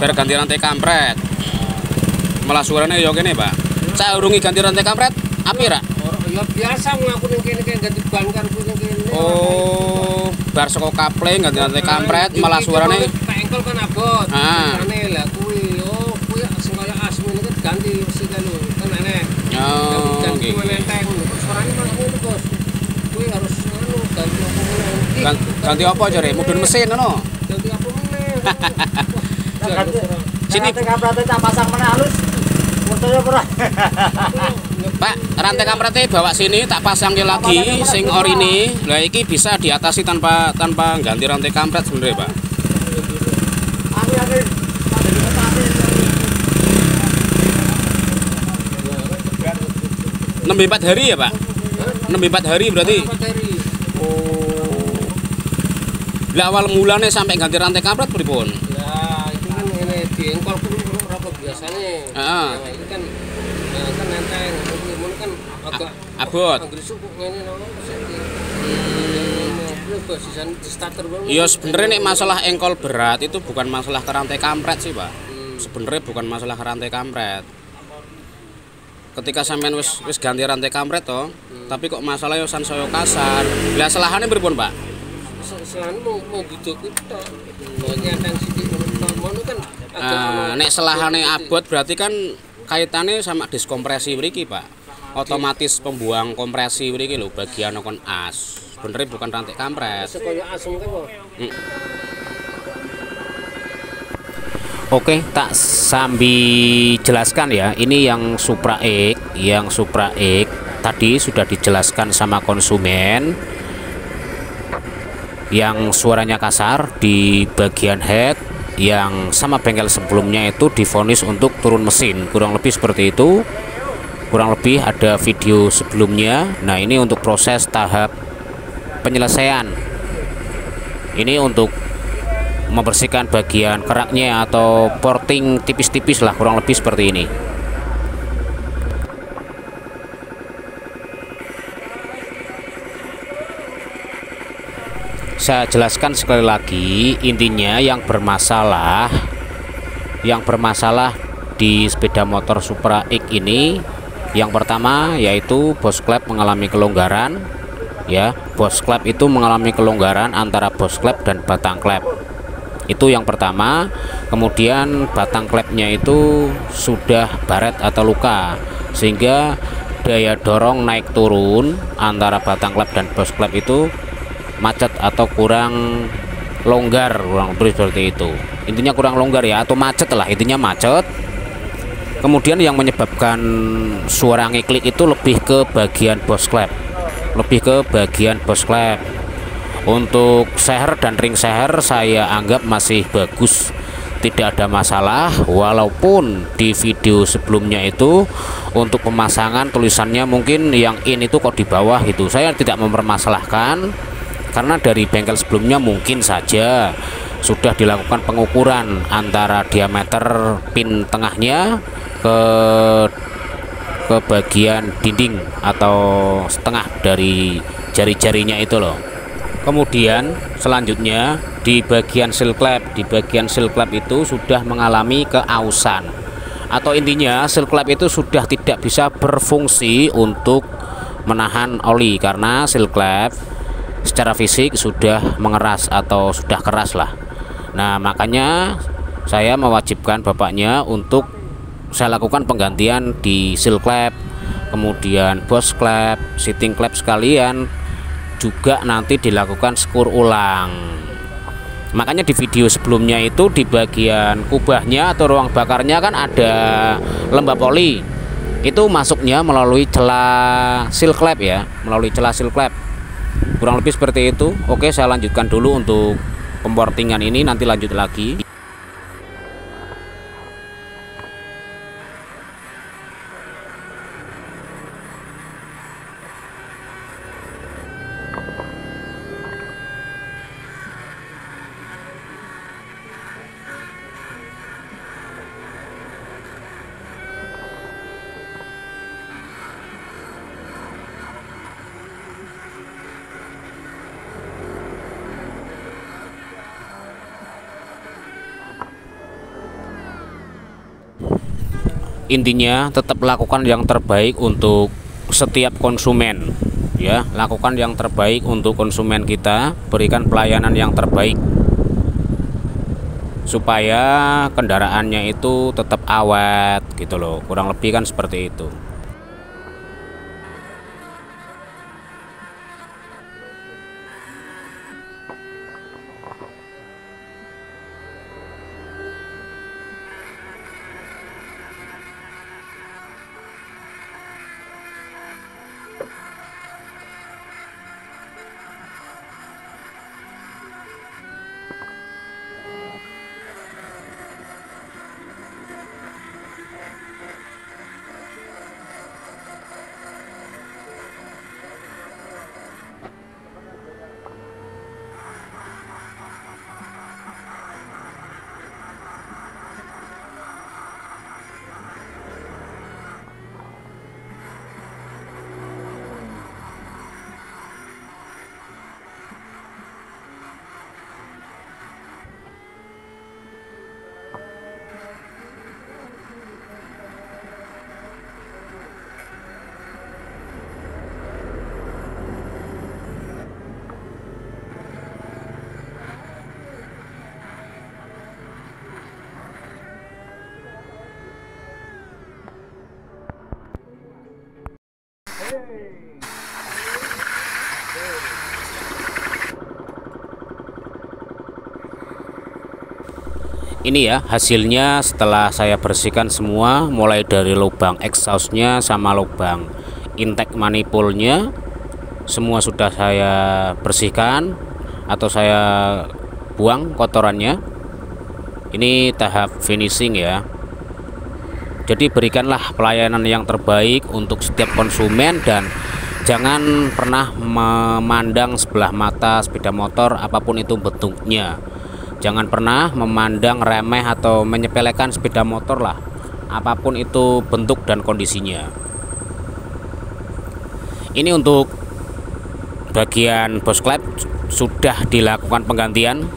Bar ganti rantai kampret. Malah suaranya yo kene, Pak. Saya urungi ganti rantai kampret, api ra? Ya biasa ngaku ning kene ganti ban karo kene. Oh, bar saka kapling ganti rantai kampret, malah suaranya engkol kan abot. Ah. Ane lah kuwi sing kaya asmi ini kan ganti mesti kan enek. Oh, ganti menenteng. Suaranya malah ngono, Bos. Kuwi harus ganti apa meneh. Ganti apa jare? Mudun mesin ngono. Ganti apa meneh. Sini kampretnya tak pasang meneh halus. Motornya ora. Pak, rantai kampretnya bawa sini tak pasang lagi sing orine. Lah iki bisa diatasi tanpa ganti rantai kampret sebenarnya, Pak. Nembe 4 hari ya, Pak? Nembe 4 hari berarti. Oh. Lah awal mulane sampai ganti rantai kampret pripun? Ya, itu kan ini diengkol pun rokok biasanya. Heeh. Ya, ini kan nenteng, ini kan agak abot. Iya sebenarnya nek masalah engkol berat itu bukan masalah ke rantai kampret sih, Pak. Sebenarnya bukan masalah ke rantai kampret. Ketika sampean wis ganti rantai kampret toh, tapi kok masalah yo san saya kasar. Lah selahane pripun, Pak? Selahane mau gitu kita. Mau nyantang sithik ngono kan agak nek selahane abot berarti kan kaitannya sama diskompresi mriki, Pak. Otomatis pembuang kompresi mriki lho bagian kon as. Sebenarnya bukan rantai kampret. Sekaya asem kan kok. Oke, tak sambil jelaskan ya. Ini yang Supra X, tadi sudah dijelaskan sama konsumen yang suaranya kasar di bagian head, yang sama bengkel sebelumnya itu divonis untuk turun mesin, kurang lebih seperti itu. Kurang lebih ada video sebelumnya. Nah, ini untuk proses tahap penyelesaian. Ini untuk membersihkan bagian keraknya atau porting tipis-tipis lah, kurang lebih seperti ini. Saya jelaskan sekali lagi, intinya yang bermasalah di sepeda motor Supra X ini, yang pertama yaitu boss klep mengalami kelonggaran ya. Boss klep itu mengalami kelonggaran antara boss klep dan batang klep. Itu yang pertama. Kemudian batang klepnya itu sudah baret atau luka, sehingga daya dorong naik turun antara batang klep dan boss klep itu macet atau kurang longgar, kurang lebih seperti itu. Intinya kurang longgar ya, atau macet lah, intinya macet. Kemudian yang menyebabkan suara ngiklik itu lebih ke bagian boss klep, Untuk seher dan ring seher saya anggap masih bagus, tidak ada masalah. Walaupun di video sebelumnya itu untuk pemasangan tulisannya mungkin yang in itu kok di bawah gitu, saya tidak mempermasalahkan, karena dari bengkel sebelumnya mungkin saja sudah dilakukan pengukuran antara diameter pin tengahnya ke bagian dinding atau setengah dari jari-jarinya itu loh. Kemudian selanjutnya di bagian seal klep, itu sudah mengalami keausan, atau intinya seal klep itu sudah tidak bisa berfungsi untuk menahan oli, karena seal klep secara fisik sudah mengeras atau sudah keras lah. Nah, makanya saya mewajibkan bapaknya untuk saya lakukan penggantian di seal klep, kemudian boss klep, seating klep sekalian juga nanti dilakukan skur ulang. Makanya di video sebelumnya itu di bagian kubahnya atau ruang bakarnya kan ada lembab oli, itu masuknya melalui celah seal klep ya, kurang lebih seperti itu. Oke, saya lanjutkan dulu untuk pemportingan ini, nanti lanjut lagi. Intinya tetap lakukan yang terbaik untuk setiap konsumen ya, lakukan yang terbaik untuk konsumen kita, berikan pelayanan yang terbaik supaya kendaraannya itu tetap awet gitu loh, kurang lebih kan seperti itu. Ini ya hasilnya setelah saya bersihkan semua, mulai dari lubang exhaustnya sama lubang intake manifoldnya, semua sudah saya bersihkan atau saya buang kotorannya. Ini tahap finishing ya. Jadi berikanlah pelayanan yang terbaik untuk setiap konsumen dan jangan pernah memandang sebelah mata sepeda motor apapun itu bentuknya. Jangan pernah memandang remeh atau menyepelekan sepeda motor lah, apapun itu bentuk dan kondisinya. Ini untuk bagian boss klep sudah dilakukan penggantian.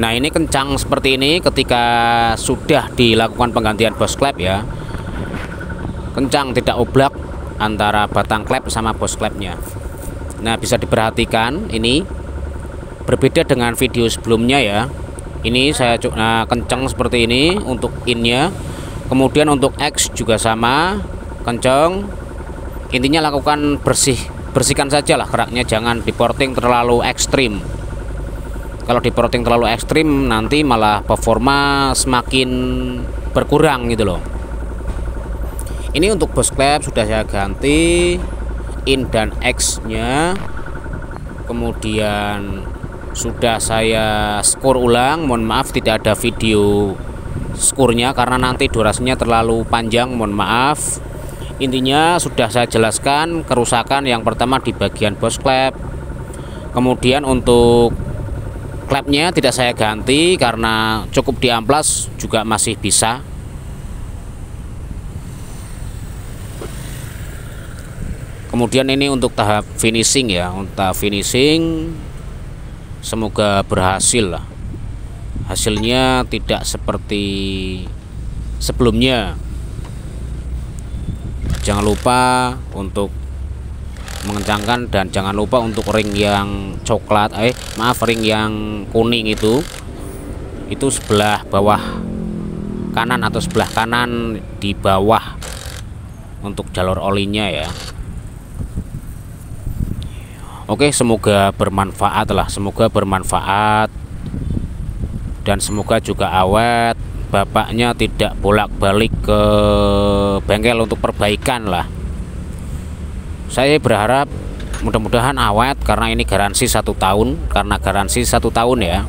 Nah ini kencang seperti ini ketika sudah dilakukan penggantian boss klep ya, kencang tidak oblak antara batang klep sama boss klepnya. Nah bisa diperhatikan ini berbeda dengan video sebelumnya ya. Ini saya kencang seperti ini untuk innya, kemudian untuk X juga sama kencang. Intinya lakukan bersihkan saja lah keraknya, jangan diporting terlalu ekstrim. Kalau diporting terlalu ekstrim nanti malah performa semakin berkurang gitu loh. Ini untuk boss klep sudah saya ganti in dan X nya, kemudian sudah saya skor ulang. Mohon maaf tidak ada video skornya karena nanti durasinya terlalu panjang, mohon maaf. Intinya sudah saya jelaskan kerusakan yang pertama di bagian boss klep, kemudian untuk klepnya tidak saya ganti karena cukup diamplas juga masih bisa. Kemudian ini untuk tahap finishing ya, untuk tahap finishing semoga berhasil lah. Hasilnya tidak seperti sebelumnya. Jangan lupa untuk mengencangkan dan jangan lupa untuk ring yang coklat, ring yang kuning itu sebelah bawah kanan atau sebelah kanan di bawah untuk jalur olinya ya. Oke, semoga bermanfaat lah, semoga bermanfaat dan semoga juga awet. Bapaknya tidak bolak-balik ke bengkel untuk perbaikan lah. Saya berharap mudah-mudahan awet karena ini garansi 1 tahun, karena garansi 1 tahun ya.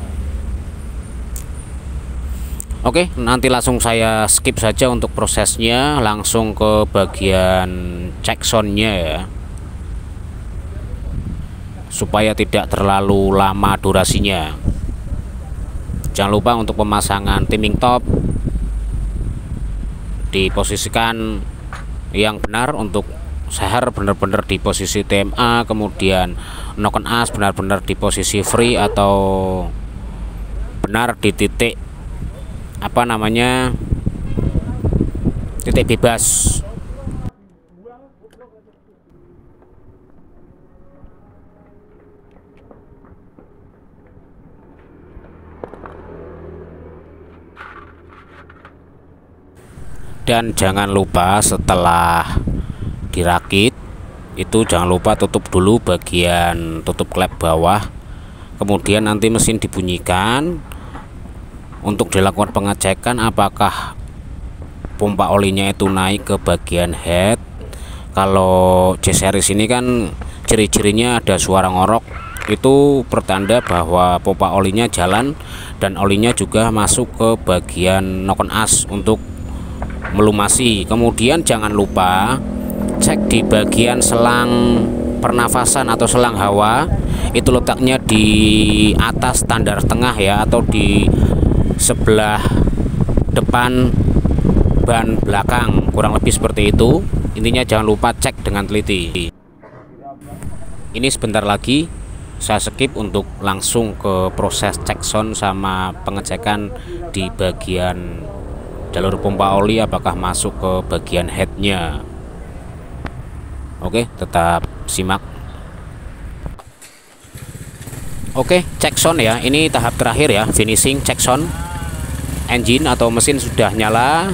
Oke, nanti langsung saya skip saja untuk prosesnya, langsung ke bagian cek soundnya ya, supaya tidak terlalu lama durasinya. Jangan lupa untuk pemasangan timing top diposisikan yang benar, untuk seher benar-benar di posisi TMA, kemudian knock as benar-benar di posisi free atau benar di titik titik bebas. Dan jangan lupa setelah dirakit itu jangan lupa tutup dulu bagian tutup klep bawah, kemudian nanti mesin dibunyikan untuk dilakukan pengecekan apakah pompa olinya itu naik ke bagian head. Kalau C series ini kan ciri-cirinya ada suara ngorok, itu pertanda bahwa pompa olinya jalan dan olinya juga masuk ke bagian knock as untuk melumasi. Kemudian jangan lupa cek di bagian selang pernafasan atau selang hawa, itu letaknya di atas standar tengah ya, atau di sebelah depan ban belakang, kurang lebih seperti itu. Intinya jangan lupa cek dengan teliti. Ini sebentar lagi saya skip untuk langsung ke proses cek sound sama pengecekan di bagian jalur pompa oli apakah masuk ke bagian headnya. Oke, tetap simak. Oke, cek sound ya, ini tahap terakhir ya, finishing cek sound. Engine atau mesin sudah nyala,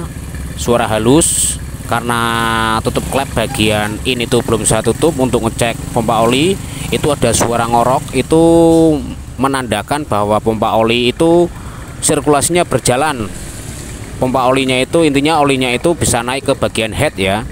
suara halus karena tutup klep bagian ini tuh belum saya tutup untuk ngecek pompa oli. Itu ada suara ngorok, itu menandakan bahwa pompa oli itu sirkulasinya berjalan. Pompa olinya itu intinya olinya itu bisa naik ke bagian head ya.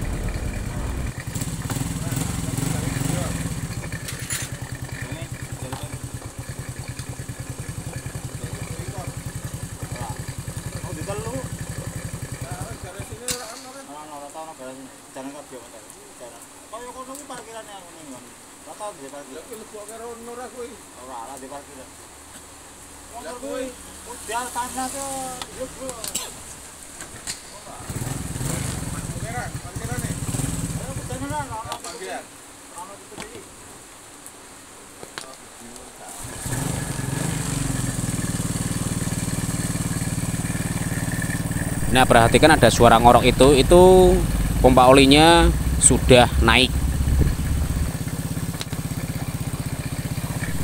Nah, perhatikan ada suara ngorok itu pompa olinya sudah naik.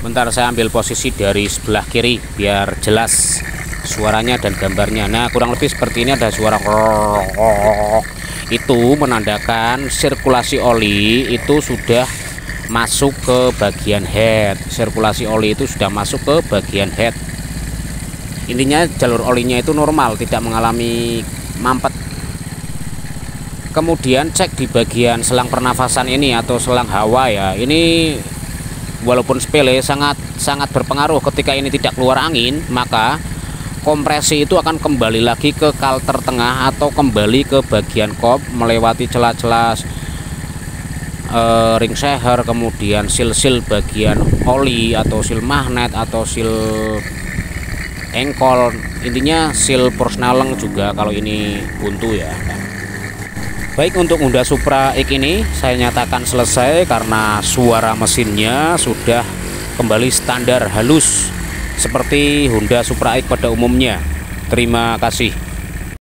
Bentar saya ambil posisi dari sebelah kiri biar jelas suaranya dan gambarnya. Nah, kurang lebih seperti ini, ada suara ngorok. Itu menandakan sirkulasi oli itu sudah masuk ke bagian head. Sirkulasi oli itu sudah masuk ke bagian head. Intinya jalur olinya itu normal, tidak mengalami mampet. Kemudian cek di bagian selang pernafasan ini atau selang hawa ya. Ini walaupun sepele sangat berpengaruh. Ketika ini tidak keluar angin, maka kompresi itu akan kembali lagi ke kalter tengah atau kembali ke bagian kop melewati celah-celah ring seher, kemudian sil-sil bagian oli atau sil magnet atau sil engkol, intinya sil persneleng juga kalau ini buntu ya. Baik, untuk Honda Supra X ini saya nyatakan selesai karena suara mesinnya sudah kembali standar halus seperti Honda Supra X pada umumnya. Terima kasih.